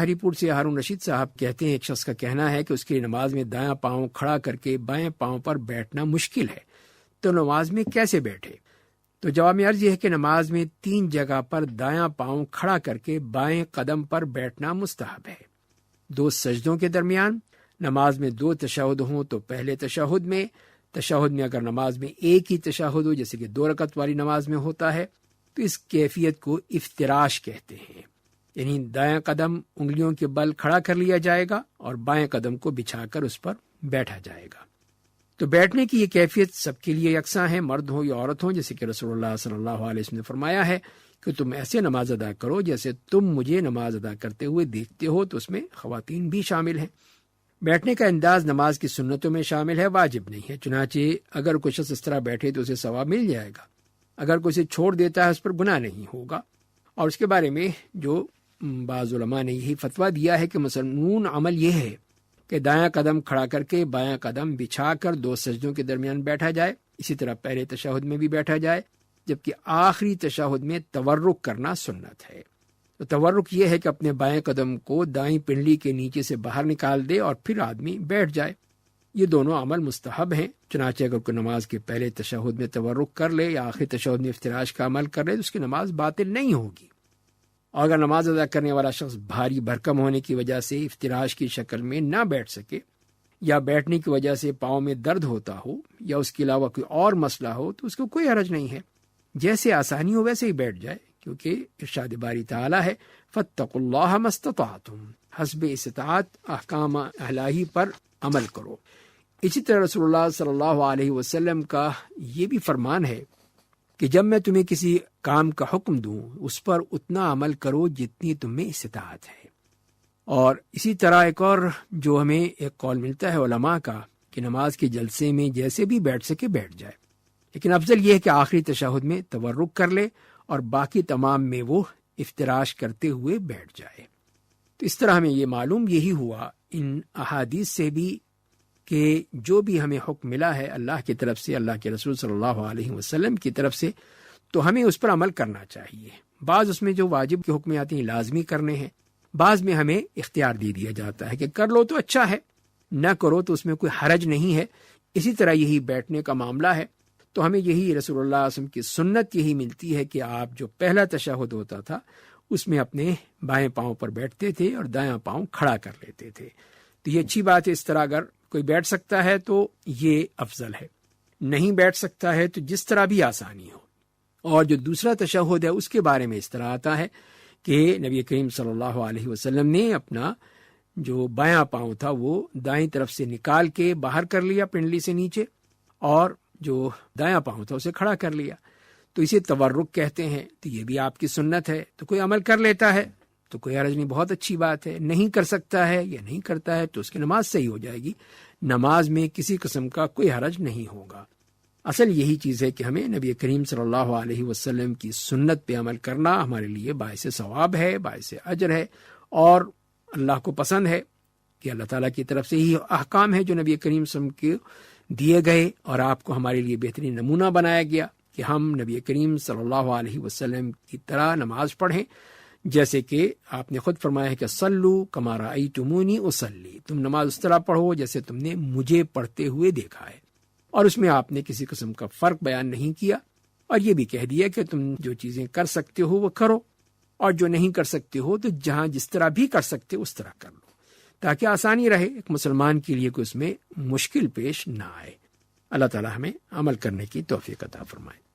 ہری پور سے ہارون رشید صاحب کہتے ہیں ایک شخص کا کہنا ہے کہ اس کی نماز میں دایاں پاؤں کھڑا کر کے بائیں پاؤں پر بیٹھنا مشکل ہے، تو نماز میں کیسے بیٹھے؟ تو جواب میں عرض یہ ہے کہ نماز میں 3 جگہ پر دایاں پاؤں کھڑا کر کے بائیں قدم پر بیٹھنا مستحب ہے۔ 2 سجدوں کے درمیان نماز میں 2 تشہد ہوں تو پہلے تشہد میں اگر نماز میں ایک ہی تشہد ہو، جیسے کہ 2 رکعت والی نماز میں ہوتا ہے، تو اس کیفیت کو افتراش کہتے ہیں، یعنی دایاں قدم انگلیوں کے بل کھڑا کر لیا جائے گا اور بائیں قدم کو بچھا کر اس پر بیٹھا جائے گا۔ تو بیٹھنے کی یہ کیفیت سب کے لیے یکساں ہے، مرد ہو یا عورت ہو، جیسے کہ رسول اللہ صلی اللہ علیہ وسلم نے فرمایا ہے کہ تم ایسے نماز ادا کرو جیسے تم مجھے نماز ادا کرتے ہوئے دیکھتے ہو، تو اس میں خواتین بھی شامل ہیں۔ بیٹھنے کا انداز نماز کی سنتوں میں شامل ہے، واجب نہیں ہے، چنانچہ اگر کوئی شخص اس طرح بیٹھے تو اسے ثواب مل جائے گا، اگر کوئی اسے چھوڑ دیتا ہے اس پر گناہ نہیں ہوگا۔ اور اس کے بارے میں جو بعض علماء نے یہی فتویٰ دیا ہے کہ مسنون عمل یہ ہے کہ دایاں قدم کھڑا کر کے بایاں قدم بچھا کر 2 سجدوں کے درمیان بیٹھا جائے، اسی طرح پہلے تشہد میں بھی بیٹھا جائے، جبکہ آخری تشہد میں تورک کرنا سنت ہے۔ تو تورک یہ ہے کہ اپنے بائیں قدم کو دائیں پنڈلی کے نیچے سے باہر نکال دے اور پھر آدمی بیٹھ جائے۔ یہ دونوں عمل مستحب ہیں، چنانچہ اگر کوئی نماز کے پہلے تشہد میں تورک کر لے یا آخری تشہد میں افتراش کا عمل کر لے تو اس کی نماز باطل نہیں ہوگی۔ اور اگر نماز ادا کرنے والا شخص بھاری بھرکم ہونے کی وجہ سے افتراش کی شکل میں نہ بیٹھ سکے، یا بیٹھنے کی وجہ سے پاؤں میں درد ہوتا ہو، یا اس کے علاوہ کوئی اور مسئلہ ہو، تو اس کو کوئی حرج نہیں ہے، جیسے آسانی ہو ویسے ہی بیٹھ جائے، کیونکہ ارشاد باری تعالیٰ ہے فَاتَّقُوا اللَّهَ مَا اسْتَطَعْتُمْ، حسب استطاعت احکام الہی پر عمل کرو۔ اسی طرح رسول اللہ صلی اللہ علیہ وسلم کا یہ بھی فرمان ہے کہ جب میں تمہیں کسی کام کا حکم دوں اس پر اتنا عمل کرو جتنی تم میں استطاعت ہے۔ اور اسی طرح ایک اور جو ہمیں ایک قول ملتا ہے علماء کا کہ نماز کے جلسے میں جیسے بھی بیٹھ سکے بیٹھ جائے، لیکن افضل یہ ہے کہ آخری تشہد میں تورک کر لے اور باقی تمام میں وہ افتراش کرتے ہوئے بیٹھ جائے۔ تو اس طرح ہمیں یہ معلوم یہی ہوا ان احادیث سے بھی کہ جو بھی ہمیں حکم ملا ہے اللہ کی طرف سے، اللہ کے رسول صلی اللہ علیہ وسلم کی طرف سے، تو ہمیں اس پر عمل کرنا چاہیے۔ بعض اس میں جو واجب کے حکم آتے ہیں لازمی کرنے ہیں، بعض میں ہمیں اختیار دے دیا جاتا ہے کہ کر لو تو اچھا ہے، نہ کرو تو اس میں کوئی حرج نہیں ہے۔ اسی طرح یہی بیٹھنے کا معاملہ ہے، تو ہمیں یہی رسول اللہ صلی اللہ علیہ وسلم کی سنت یہی ملتی ہے کہ آپ جو پہلا تشہد ہوتا تھا اس میں اپنے بائیں پاؤں پر بیٹھتے تھے اور دایاں پاؤں کھڑا کر لیتے تھے۔ تو یہ اچھی بات ہے، اس طرح اگر کوئی بیٹھ سکتا ہے تو یہ افضل ہے، نہیں بیٹھ سکتا ہے تو جس طرح بھی آسانی ہو۔ اور جو دوسرا تشہد ہے اس کے بارے میں اس طرح آتا ہے کہ نبی کریم صلی اللہ علیہ وسلم نے اپنا جو بایاں پاؤں تھا وہ دائیں طرف سے نکال کے باہر کر لیا پنڈلی سے نیچے، اور جو دایاں پاؤں تھا اسے کھڑا کر لیا، تو اسے تورک کہتے ہیں۔ تو یہ بھی آپ کی سنت ہے، تو کوئی عمل کر لیتا ہے تو کوئی حرج نہیں، بہت اچھی بات ہے۔ نہیں کر سکتا ہے یا نہیں کرتا ہے تو اس کی نماز صحیح ہو جائے گی، نماز میں کسی قسم کا کوئی حرج نہیں ہوگا۔ اصل یہی چیز ہے کہ ہمیں نبی کریم صلی اللہ علیہ وسلم کی سنت پہ عمل کرنا ہمارے لیے باعث ثواب ہے، باعث اجر ہے، اور اللہ کو پسند ہے کہ اللہ تعالیٰ کی طرف سے ہی احکام ہے جو نبی کریم صلی اللہ علیہ وسلم کے دیے گئے، اور آپ کو ہمارے لیے بہترین نمونہ بنایا گیا کہ ہم نبی کریم صلی اللہ علیہ وسلم کی طرح نماز پڑھیں، جیسے کہ آپ نے خود فرمایا ہے کہ صلو کما رأیتمونی اصلی، تم نماز اس طرح پڑھو جیسے تم نے مجھے پڑھتے ہوئے دیکھا ہے۔ اور اس میں آپ نے کسی قسم کا فرق بیان نہیں کیا، اور یہ بھی کہہ دیا کہ تم جو چیزیں کر سکتے ہو وہ کرو، اور جو نہیں کر سکتے ہو تو جہاں جس طرح بھی کر سکتے اس طرح کر لو، تاکہ آسانی رہے ایک مسلمان کے لیے، کوئی اس میں مشکل پیش نہ آئے۔ اللہ تعالی ہمیں عمل کرنے کی توفیق عطا فرمائے۔